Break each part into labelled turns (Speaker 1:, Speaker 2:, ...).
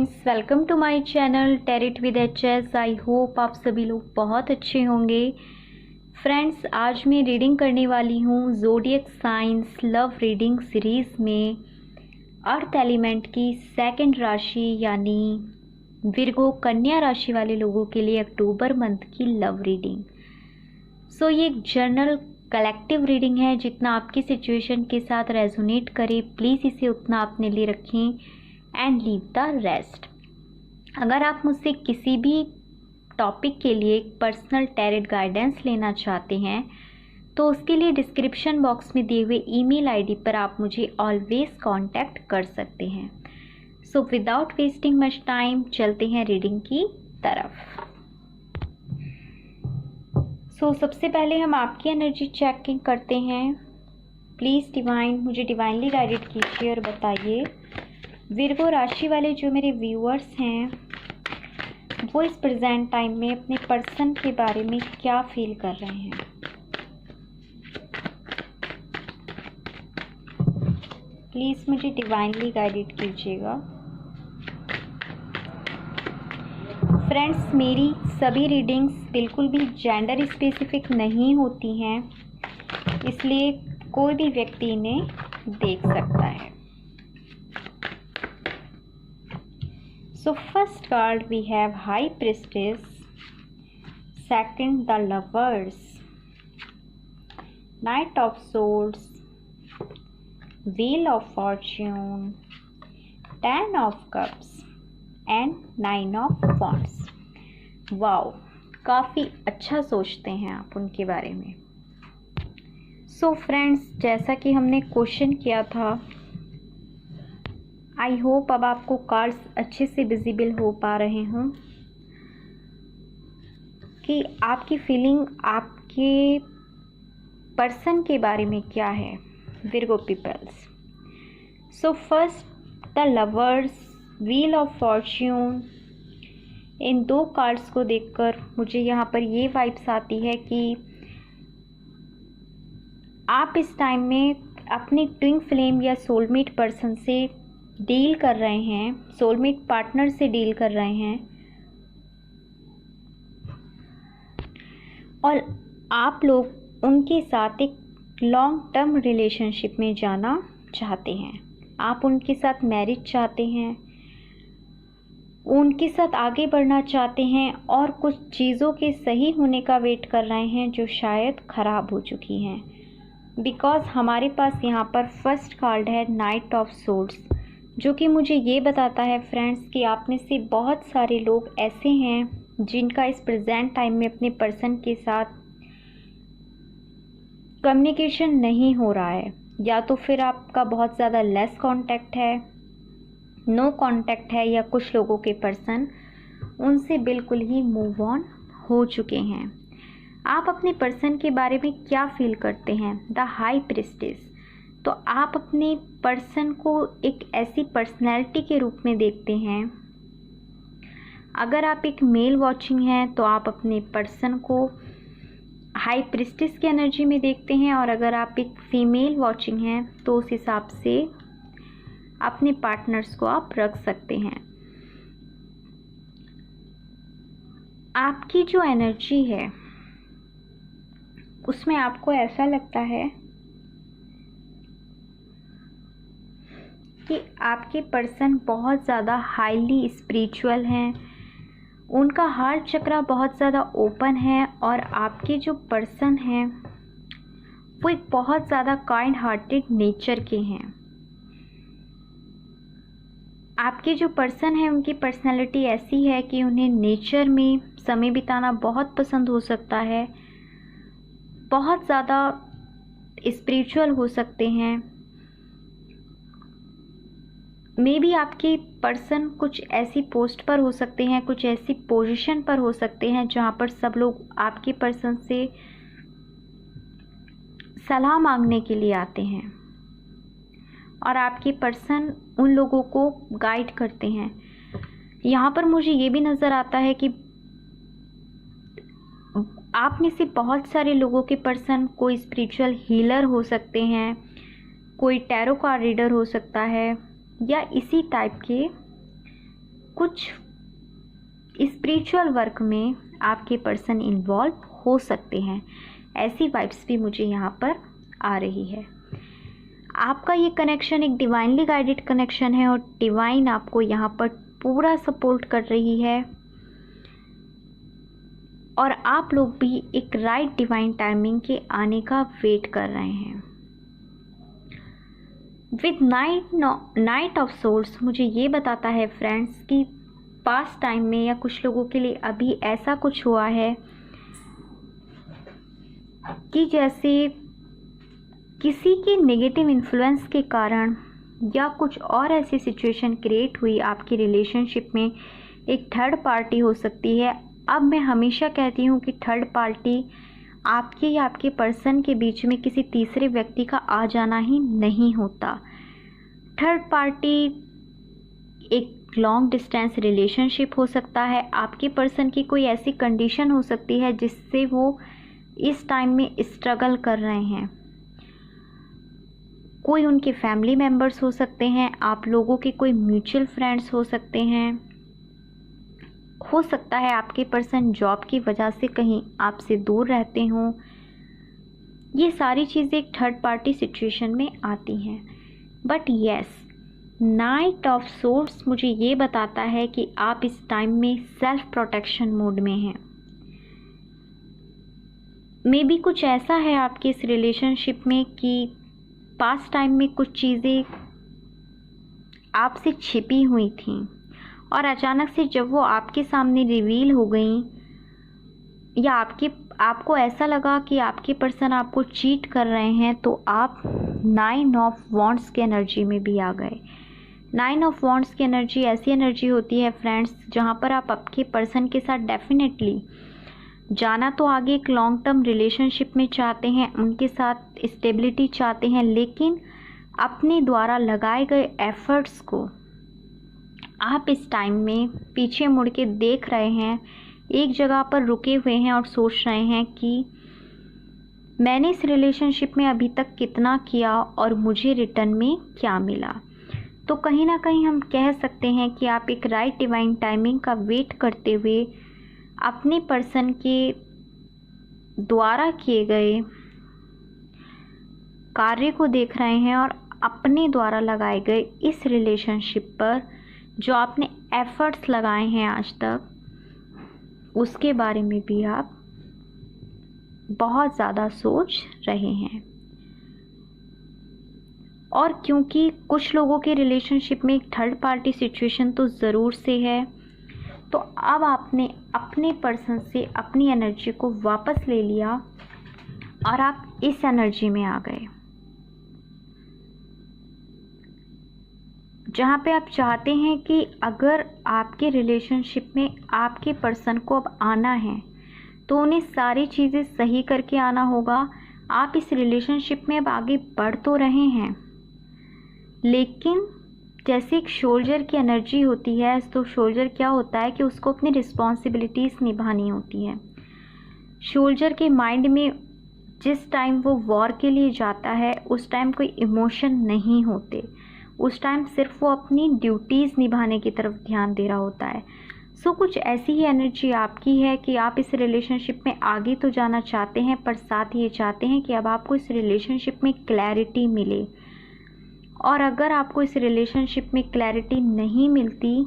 Speaker 1: Friends, welcome to my channel tarot with HS. I hope आप सभी लोग बहुत अच्छे होंगे। फ्रेंड्स, आज मैं रीडिंग करने वाली हूँ zodiac science love reading series में अर्थ एलिमेंट की सेकंड राशि यानी विर्गो कन्या राशि वाले लोगों के लिए अक्टूबर मंथ की लव रीडिंग। सो ये एक जनरल कलेक्टिव रीडिंग है। जितना आपकी सिचुएशन के साथ रेजोनेट करे प्लीज़ इसे उतना अपने लिए रखें एंड लीव द रेस्ट। अगर आप मुझसे किसी भी टॉपिक के लिए पर्सनल टैरेट गाइडेंस लेना चाहते हैं तो उसके लिए डिस्क्रिप्शन बॉक्स में दिए हुए ईमेल आईडी पर आप मुझे ऑलवेज कांटेक्ट कर सकते हैं। So without wasting much time चलते हैं रीडिंग की तरफ। सो सबसे पहले हम आपकी एनर्जी चेकिंग करते हैं। प्लीज़ डिवाइन मुझे डिवाइनली गाइडेड कीजिए और बताइए विर्गो राशि वाले जो मेरे व्यूअर्स हैं वो इस प्रेजेंट टाइम में अपने पर्सन के बारे में क्या फील कर रहे हैं। प्लीज़ मुझे डिवाइनली गाइडेड कीजिएगा। फ्रेंड्स, मेरी सभी रीडिंग्स बिल्कुल भी जेंडर स्पेसिफिक नहीं होती हैं, इसलिए कोई भी व्यक्ति इन्हें देख सकता है। So first card we have High Priestess, second the Lovers, Knight of Swords, Wheel of Fortune, Ten of Cups and Nine of Wands। Wow, काफ़ी अच्छा सोचते हैं आप उनके बारे में। सो फ्रेंड्स, जैसा कि हमने क्वेश्चन किया था, आई होप अब आपको कार्ड्स अच्छे से विजिबल हो पा रहे हों कि आपकी फीलिंग आपके पर्सन के बारे में क्या है Virgo peoples. So first the lovers, wheel of fortune. इन दो कार्ड्स को देखकर मुझे यहाँ पर ये वाइब्स आती है कि आप इस टाइम में अपनी ट्विन फ्लेम या सोलमेट पर्सन से डील कर रहे हैं, सोलमेट पार्टनर से डील कर रहे हैं और आप लोग उनके साथ एक लॉन्ग टर्म रिलेशनशिप में जाना चाहते हैं। आप उनके साथ मैरिज चाहते हैं, उनके साथ आगे बढ़ना चाहते हैं और कुछ चीज़ों के सही होने का वेट कर रहे हैं जो शायद ख़राब हो चुकी हैं। बिकॉज़ हमारे पास यहाँ पर फर्स्ट कार्ड है नाइट ऑफ सोर्ड्स, जो कि मुझे ये बताता है फ्रेंड्स कि आप में से बहुत सारे लोग ऐसे हैं जिनका इस प्रेजेंट टाइम में अपने पर्सन के साथ कम्युनिकेशन नहीं हो रहा है, या तो फिर आपका बहुत ज़्यादा लेस कांटेक्ट है, नो कांटेक्ट है, या कुछ लोगों के पर्सन उनसे बिल्कुल ही मूव ऑन हो चुके हैं। आप अपने पर्सन के बारे में क्या फील करते हैं? The high priestess. तो आप अपने पर्सन को एक ऐसी पर्सनैलिटी के रूप में देखते हैं। अगर आप एक मेल वॉचिंग हैं तो आप अपने पर्सन को हाई प्रीस्टेस की एनर्जी में देखते हैं, और अगर आप एक फीमेल वॉचिंग हैं तो उस हिसाब से अपने पार्टनर्स को आप रख सकते हैं। आपकी जो एनर्जी है उसमें आपको ऐसा लगता है कि आपके पर्सन बहुत ज़्यादा हाईली स्पिरिचुअल हैं, उनका हार्ट चक्रा बहुत ज़्यादा ओपन है, और आपके जो पर्सन हैं वो एक बहुत ज़्यादा काइंड हार्टेड नेचर के हैं। आपके जो पर्सन है उनकी पर्सनालिटी ऐसी है कि उन्हें नेचर में समय बिताना बहुत पसंद हो सकता है, बहुत ज़्यादा स्पिरिचुअल हो सकते हैं। मे बी आपके पर्सन कुछ ऐसी पोस्ट पर हो सकते हैं, कुछ ऐसी पोजीशन पर हो सकते हैं जहाँ पर सब लोग आपके पर्सन से सलाह मांगने के लिए आते हैं और आपके पर्सन उन लोगों को गाइड करते हैं। यहाँ पर मुझे ये भी नज़र आता है कि आप में से बहुत सारे लोगों के पर्सन कोई स्पिरिचुअल हीलर हो सकते हैं, कोई टैरो कार्ड रीडर हो सकता है, या इसी टाइप के कुछ स्पिरिचुअल वर्क में आपके पर्सन इन्वॉल्व हो सकते हैं। ऐसी वाइब्स भी मुझे यहाँ पर आ रही है। आपका ये कनेक्शन एक डिवाइनली गाइडेड कनेक्शन है और डिवाइन आपको यहाँ पर पूरा सपोर्ट कर रही है और आप लोग भी एक राइट डिवाइन टाइमिंग के आने का वेट कर रहे हैं। विद नाइट ऑफ सोर्स मुझे ये बताता है फ्रेंड्स कि पास्ट टाइम में या कुछ लोगों के लिए अभी ऐसा कुछ हुआ है कि जैसे किसी के नेगेटिव इन्फ्लुएंस के कारण या कुछ और ऐसी सिचुएशन क्रिएट हुई आपकी रिलेशनशिप में। एक थर्ड पार्टी हो सकती है। अब मैं हमेशा कहती हूँ कि थर्ड पार्टी आपके या आपके पर्सन के बीच में किसी तीसरे व्यक्ति का आ जाना ही नहीं होता। थर्ड पार्टी एक लॉन्ग डिस्टेंस रिलेशनशिप हो सकता है। आपके पर्सन की कोई ऐसी कंडीशन हो सकती है जिससे वो इस टाइम में स्ट्रगल कर रहे हैं। कोई उनके फैमिली मेम्बर्स हो सकते हैं, आप लोगों के कोई म्यूचुअल फ्रेंड्स हो सकते हैं। हो सकता है आपके पर्सन जॉब की वजह से कहीं आपसे दूर रहते हों। ये सारी चीज़ें एक थर्ड पार्टी सिचुएशन में आती हैं। But yes, night of source मुझे ये बताता है कि आप इस टाइम में सेल्फ प्रोटेक्शन मोड में हैं। मे बी कुछ ऐसा है आपके इस रिलेशनशिप में कि पास्ट टाइम में कुछ चीज़ें आपसे छिपी हुई थीं और अचानक से जब वो आपके सामने रिवील हो गई या आपको ऐसा लगा कि आपके पर्सन आपको चीट कर रहे हैं, तो आप 9 ऑफ वॉन्ड्स की एनर्जी में भी आ गए। 9 ऑफ वॉन्ड्स की एनर्जी ऐसी एनर्जी होती है फ्रेंड्स जहाँ पर आप आपके पर्सन के साथ डेफिनेटली जाना तो आगे एक लॉन्ग टर्म रिलेशनशिप में चाहते हैं, उनके साथ स्टेबिलिटी चाहते हैं, लेकिन अपने द्वारा लगाए गए एफर्ट्स को आप इस टाइम में पीछे मुड़ के देख रहे हैं, एक जगह पर रुके हुए हैं और सोच रहे हैं कि मैंने इस रिलेशनशिप में अभी तक कितना किया और मुझे रिटर्न में क्या मिला। तो कहीं ना कहीं हम कह सकते हैं कि आप एक राइट डिवाइन टाइमिंग का वेट करते हुए अपने पर्सन के द्वारा किए गए कार्य को देख रहे हैं और अपने द्वारा लगाए गए इस रिलेशनशिप पर जो आपने एफर्ट्स लगाए हैं आज तक, उसके बारे में भी आप बहुत ज़्यादा सोच रहे हैं। और क्योंकि कुछ लोगों के रिलेशनशिप में एक थर्ड पार्टी सिचुएशन तो ज़रूर से है, तो अब आपने अपने पर्सन से अपनी एनर्जी को वापस ले लिया और आप इस एनर्जी में आ गए जहाँ पे आप चाहते हैं कि अगर आपके रिलेशनशिप में आपके पर्सन को अब आना है तो उन्हें सारी चीज़ें सही करके आना होगा। आप इस रिलेशनशिप में अब आगे बढ़ तो रहे हैं, लेकिन जैसे एक सोल्जर की एनर्जी होती है, तो सोल्जर क्या होता है कि उसको अपनी रिस्पॉन्सिबिलिटीज़ निभानी होती है। सोल्जर के माइंड में जिस टाइम वो वॉर के लिए जाता है उस टाइम कोई इमोशन नहीं होते, उस टाइम सिर्फ वो अपनी ड्यूटीज़ निभाने की तरफ ध्यान दे रहा होता है। सो कुछ ऐसी ही एनर्जी आपकी है कि आप इस रिलेशनशिप में आगे तो जाना चाहते हैं, पर साथ ही ये चाहते हैं कि अब आपको इस रिलेशनशिप में क्लैरिटी मिले। और अगर आपको इस रिलेशनशिप में क्लैरिटी नहीं मिलती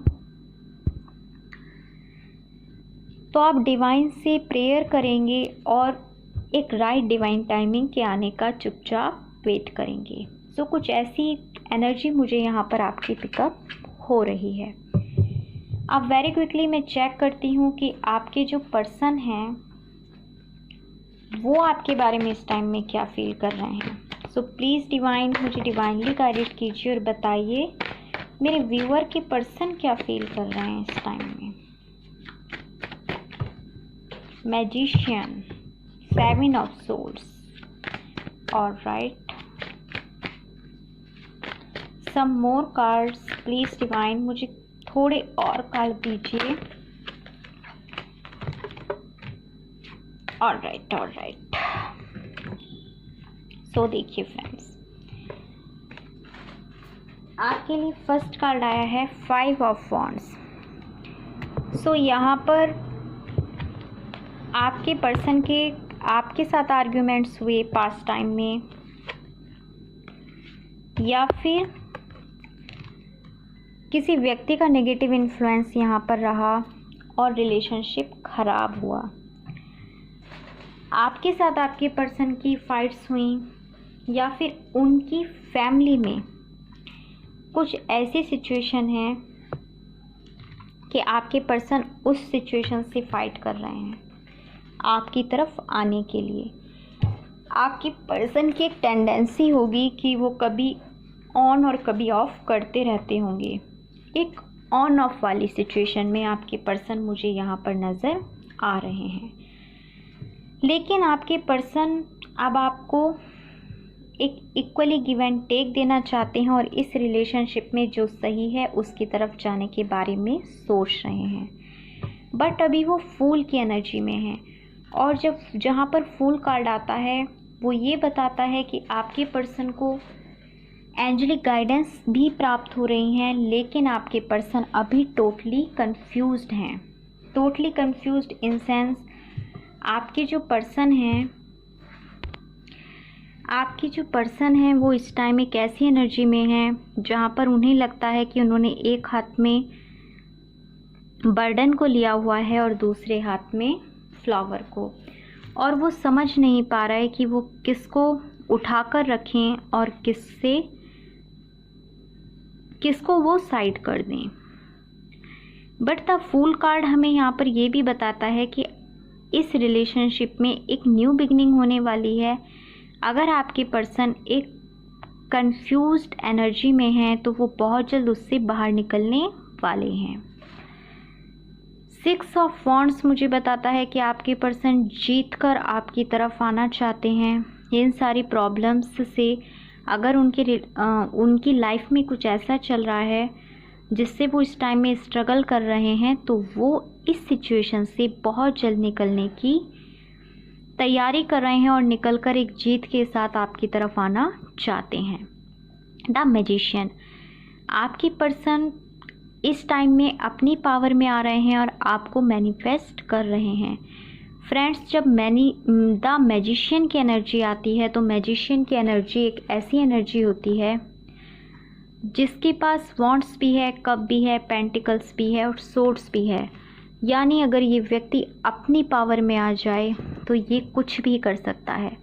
Speaker 1: तो आप डिवाइन से प्रेयर करेंगे और एक राइट डिवाइन टाइमिंग के आने का चुपचाप वेट करेंगे। सो कुछ ऐसी एनर्जी मुझे यहाँ पर आपकी पिकअप हो रही है। अब वेरी क्विकली मैं चेक करती हूँ कि आपके जो पर्सन हैं वो आपके बारे में इस टाइम में क्या फील कर रहे हैं। सो प्लीज़ डिवाइन मुझे डिवाइनली गाइडेड कीजिए और बताइए मेरे व्यूअर के पर्सन क्या फील कर रहे हैं इस टाइम में। Magician, 7 of swords, alright, some more cards please divine, मुझे थोड़े और कार्ड दीजिए। ऑलराइट। सो देखिए फ्रेंड्स, आपके लिए फर्स्ट कार्ड आया है 5 ऑफ वॉन्ड्स। सो यहाँ पर आपके पर्सन के आपके साथ आर्ग्यूमेंट्स हुए पास्ट टाइम में, या फिर किसी व्यक्ति का नेगेटिव इन्फ्लुएंस यहाँ पर रहा और रिलेशनशिप खराब हुआ। आपके साथ आपके पर्सन की फाइट्स हुई, या फिर उनकी फैमिली में कुछ ऐसी सिचुएशन है कि आपके पर्सन उस सिचुएशन से फाइट कर रहे हैं आपकी तरफ आने के लिए। आपके पर्सन की एक टेंडेंसी होगी कि वो कभी ऑन और कभी ऑफ करते रहते होंगे। एक ऑन ऑफ वाली सिचुएशन में आपके पर्सन मुझे यहाँ पर नज़र आ रहे हैं। लेकिन आपके पर्सन अब आपको एक इक्वली गिव एंड टेक देना चाहते हैं और इस रिलेशनशिप में जो सही है उसकी तरफ जाने के बारे में सोच रहे हैं। बट अभी वो फूल की एनर्जी में है, और जहाँ पर फूल कार्ड आता है वो ये बताता है कि आपके पर्सन को एंजेलिक गाइडेंस भी प्राप्त हो रही हैं, लेकिन आपके पर्सन अभी टोटली कंफ्यूज्ड हैं। टोटली कंफ्यूज्ड इन सेंस आपके जो पर्सन हैं वो इस टाइम एक ऐसी एनर्जी में हैं जहाँ पर उन्हें लगता है कि उन्होंने एक हाथ में बर्डन को लिया हुआ है और दूसरे हाथ में फ्लावर को, और वो समझ नहीं पा रहा है कि वो किसको उठाकर रखें और किसको वो साइड कर दें। बट द फूल कार्ड हमें यहाँ पर ये भी बताता है कि इस रिलेशनशिप में एक न्यू बिगनिंग होने वाली है। अगर आपके पर्सन एक कंफ्यूज्ड एनर्जी में हैं तो वो बहुत जल्द उससे बाहर निकलने वाले हैं। 6 ऑफ वॉन्ड्स मुझे बताता है कि आपके पर्सन जीत कर आपकी तरफ आना चाहते हैं। इन सारी प्रॉब्लम्स से अगर उनकी लाइफ में कुछ ऐसा चल रहा है जिससे वो इस टाइम में स्ट्रगल कर रहे हैं, तो वो इस सिचुएशन से बहुत जल्द निकलने की तैयारी कर रहे हैं और निकलकर एक जीत के साथ आपकी तरफ आना चाहते हैं। द मैजिशियन, आपकी पर्सन इस टाइम में अपनी पावर में आ रहे हैं और आपको मैनिफेस्ट कर रहे हैं। फ्रेंड्स, जब द मैजिशियन की एनर्जी आती है तो मैजिशियन की एनर्जी एक ऐसी एनर्जी होती है जिसके पास वॉन्ड्स भी है, कप भी है, पेंटिकल्स भी है और सोर्ड्स भी है। यानी अगर ये व्यक्ति अपनी पावर में आ जाए तो ये कुछ भी कर सकता है।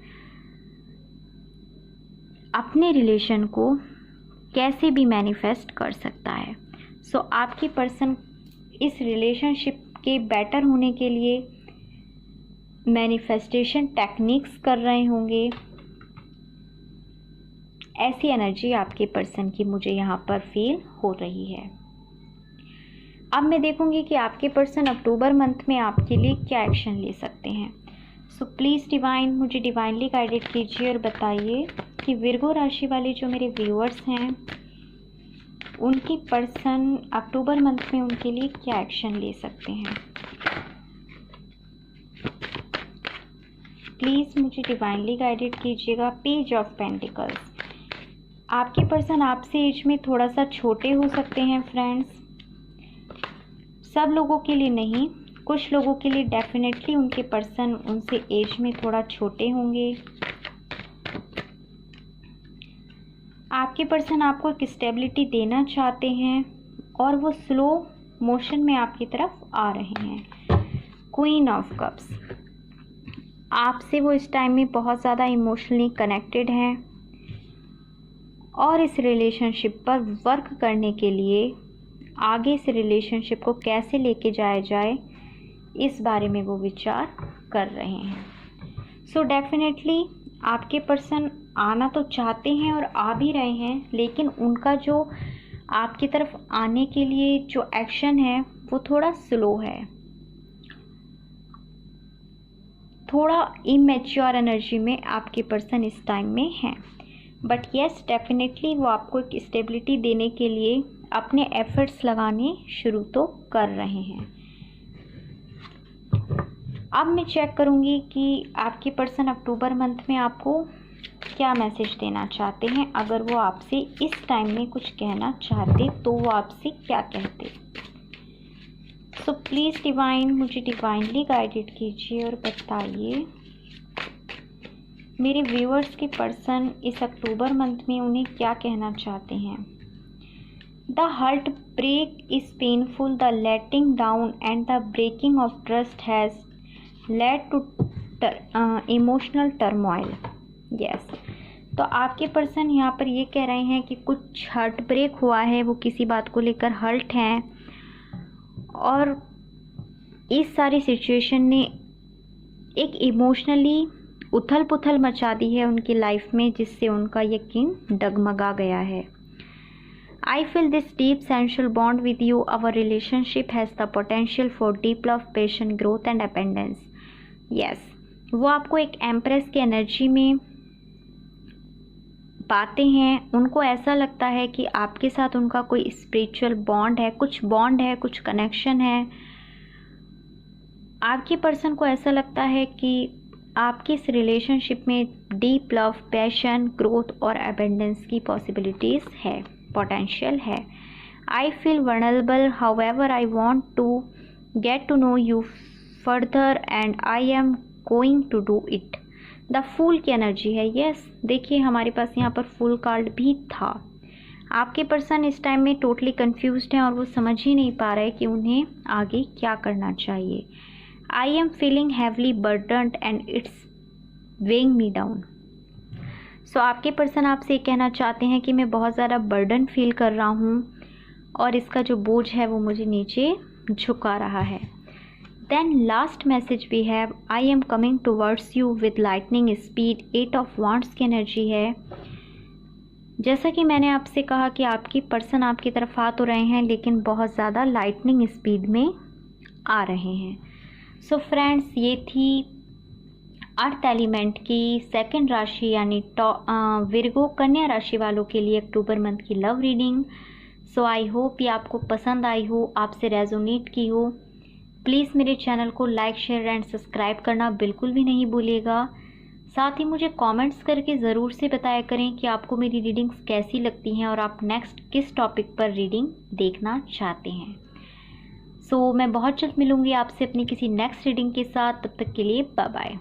Speaker 1: अपने रिलेशन को कैसे भी मैनिफेस्ट कर सकता है। सो आपकी पर्सन इस रिलेशनशिप के बेटर होने के लिए मैनिफेस्टेशन टेक्निक्स कर रहे होंगे। ऐसी एनर्जी आपके पर्सन की मुझे यहाँ पर फील हो रही है। अब मैं देखूंगी कि आपके पर्सन अक्टूबर मंथ में आपके लिए क्या एक्शन ले सकते हैं। सो प्लीज़ डिवाइन, मुझे डिवाइनली गाइडेड कीजिए और बताइए कि विर्गो राशि वाले जो मेरे व्यूअर्स हैं उनकी पर्सन अक्टूबर मंथ में उनके लिए क्या एक्शन ले सकते हैं। प्लीज़ मुझे डिवाइनली गाइडेड कीजिएगा। पेज ऑफ पेंटिकल्स, आपके पर्सन आपसे एज में थोड़ा सा छोटे हो सकते हैं फ्रेंड्स। सब लोगों के लिए नहीं, कुछ लोगों के लिए डेफिनेटली उनके पर्सन उनसे एज में थोड़ा छोटे होंगे। आपके पर्सन आपको एक स्टेबिलिटी देना चाहते हैं और वो स्लो मोशन में आपकी तरफ आ रहे हैं। क्वीन ऑफ कप्स, आपसे वो इस टाइम में बहुत ज़्यादा इमोशनली कनेक्टेड हैं और इस रिलेशनशिप पर वर्क करने के लिए आगे इस रिलेशनशिप को कैसे लेके जाया जाए इस बारे में वो विचार कर रहे हैं। सो डेफिनेटली आपके पर्सन आना तो चाहते हैं और आ भी रहे हैं, लेकिन उनका जो आपकी तरफ आने के लिए जो एक्शन है वो थोड़ा स्लो है, थोड़ा इमेच्योर एनर्जी में आपके पर्सन इस टाइम में हैं। बट येस, डेफिनेटली वो आपको एक स्टेबिलिटी देने के लिए अपने एफर्ट्स लगाने शुरू तो कर रहे हैं। अब मैं चेक करूंगी कि आपके पर्सन अक्टूबर मंथ में आपको क्या मैसेज देना चाहते हैं। अगर वो आपसे इस टाइम में कुछ कहना चाहते तो वो आपसे क्या कहते। सो प्लीज़ डिवाइन मुझे डिवाइनली गाइडेड कीजिए और बताइए मेरे व्यूअर्स के पर्सन इस अक्टूबर मंथ में उन्हें क्या कहना चाहते हैं। The heart break is painful, the letting down and the breaking of trust has led to emotional turmoil. Yes, तो आपके पर्सन यहाँ पर ये कह रहे हैं कि कुछ हार्ट ब्रेक हुआ है, वो किसी बात को लेकर हर्ट हैं और इस सारी सिचुएशन ने एक इमोशनली उथल पुथल मचा दी है उनकी लाइफ में, जिससे उनका यकीन डगमगा गया है। I feel this deep sensual bond with you, our relationship has the potential for deep love, passion, growth and dependence. Yes, वो आपको एक एम्प्रेस की एनर्जी में पाते हैं। उनको ऐसा लगता है कि आपके साथ उनका कोई स्पिरिचुअल बॉन्ड है, कुछ कनेक्शन है। आपके पर्सन को ऐसा लगता है कि आपकी इस रिलेशनशिप में डीप लव, पैशन, ग्रोथ और अबेंडेंस की पॉसिबिलिटीज़ है, पोटेंशियल है। I feel vulnerable, however I want to get to know you further and I am going to do it. The fool की एनर्जी है। यस, देखिए हमारे पास यहाँ पर फूल कार्ड भी था। आपके पर्सन इस टाइम में टोटली कंफ्यूज्ड हैं और वो समझ ही नहीं पा रहे कि उन्हें आगे क्या करना चाहिए। I am feeling heavily burdened and it's weighing me down. So आपके पर्सन आपसे कहना चाहते हैं कि मैं बहुत ज़्यादा बर्डन फील कर रहा हूँ और इसका जो बोझ है वो मुझे नीचे झुका रहा है। Then last message we have, I am coming towards you with lightning speed। 8 of Wands की एनर्जी है। जैसा कि मैंने आपसे कहा कि आपकी पर्सन आपकी तरफ आ तो रहे हैं लेकिन बहुत ज़्यादा लाइटनिंग स्पीड में आ रहे हैं। सो फ्रेंड्स, ये थी अर्थ एलिमेंट की सेकंड राशि यानी विर्गो कन्या राशि वालों के लिए अक्टूबर मंथ की love reading. So I hope ये आपको पसंद आई हो, आपसे रेजोनेट की हो। प्लीज़ मेरे चैनल को लाइक, शेयर एंड सब्सक्राइब करना बिल्कुल भी नहीं भूलिएगा। साथ ही मुझे कमेंट्स करके ज़रूर से बताया करें कि आपको मेरी रीडिंग्स कैसी लगती हैं और आप नेक्स्ट किस टॉपिक पर रीडिंग देखना चाहते हैं। सो मैं बहुत जल्द मिलूँगी आपसे अपनी किसी नेक्स्ट रीडिंग के साथ। तब तक के लिए बाय बाय।